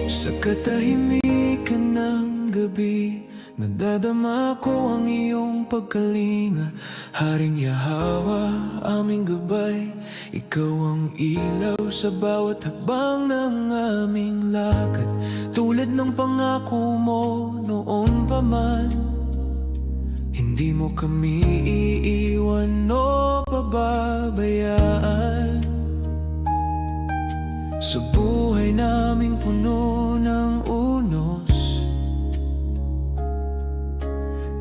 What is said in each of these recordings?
Sa katahimikan ng gabi, nadadama ko ang iyong pagkalinga. Haring Yahawa, aming gabay, ikaw ang ilaw sa bawat hakbang ng aming lakad. Tulad ng pangako mo noon pa man, hindi mo kami iiwan o pababayaan. Sa buhay naming puno ng unos,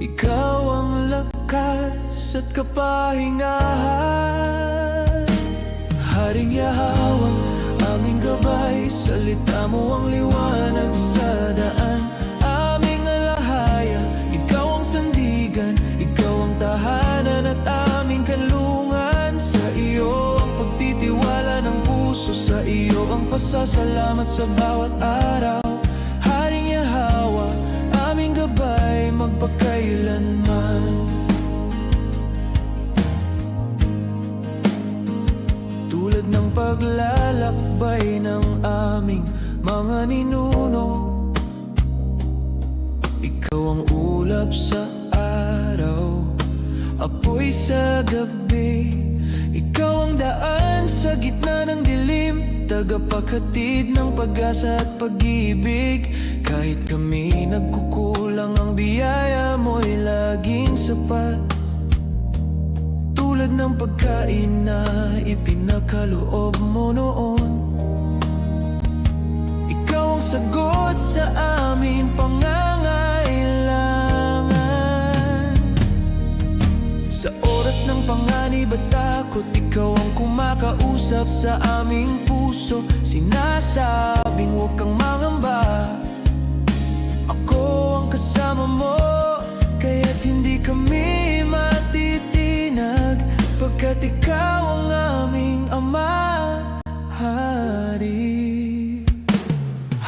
ikaw ang lakas at kapahingahan. Haring Yahawa, aming gabay, salita mo ang liwanag sa daan. Aming alahaya, ikaw ang sandigan, ikaw ang tahanan at aming kanlungan. Sa iyo ang pagtitiwala ng puso, sa iyo ang pasasalamat sa bawat araw. Haring Yahawa, aming gabay magpakailanman. Tulad ng paglalakbay ng aming mga ninuno, ikaw ang ulap sa araw, apoy sa gabi. Ikaw ang daan sa gitna ng dilim, tagapaghatid ng pag-asa at pag-ibig. Kahit kami nagkukulang, ang biyaya mo'y laging sapat. Tulad ng pagkain na ipinakaloob mo noon, ikaw ang sagot sa aming pangangailangan. Sa oras ng panganib at takot, ikaw ang kumakausap sa aming puso. Sinasabing huwag kang mangamba, ako ang kasama mo. Kaya't hindi kami matitinag, pagkat ikaw ang aming Ama.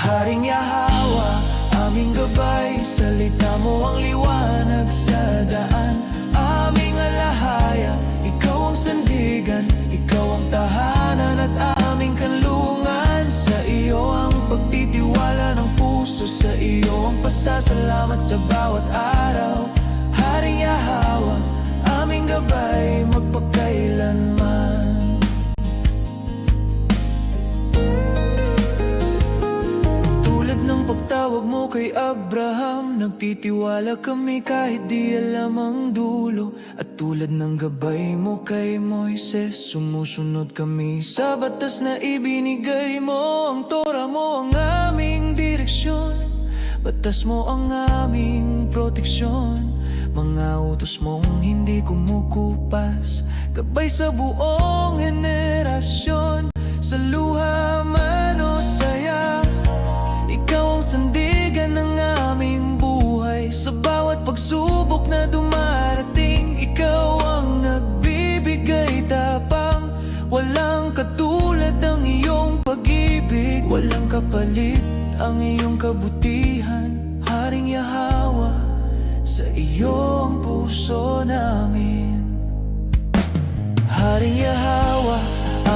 Haring Yahawa, aming gabay, salita mo ang liwanag sa daan. Aming alahaya, ikaw ang sandigan, ikaw ang tahanan at aming kanlungan. Sa iyo ang pagtitiwala ng puso, sa iyo ang pasasalamat sa bawat araw. Haring Yahawa, aming gabay magpakailanman. Tulad ng pagtawag mo kay Abraham, nagtitiwala kami kahit di alam ang dulo. At tulad ng gabay mo kay Moises, sumusunod kami sa batas na ibinigay mo. Ang Torah mo ang aming direksyon, batas mo ang aming proteksyon. Mga utos mong hindi kumukupas, gabay sa buong henerasyon. Sa luha man o saya, ikaw ang sandigan ng aming buhay. Sa bawat pagsubok na dumarating, ikaw ang nagbibigay tapang. Walang katulad ang iyong pag-ibig, walang kapalit ang iyong kabutihan. Haring Yahawa, sa iyo ang puso namin. Haring Yahawa,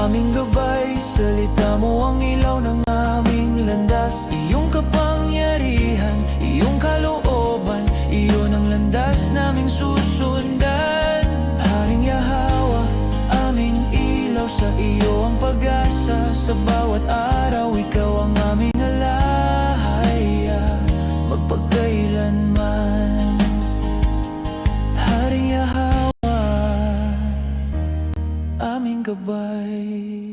aming gabay, salita mo ang ilaw ng aming landas. Iyong kapangyarihan, iyong kalooban, iyon ang landas naming susundan. Haring Yahawa, aming ilaw, sa iyo ang pag-asa. Sa bawat araw, ikaw ang aming alahaya, magpagkailanman. Haring Yahawa, aming gabay.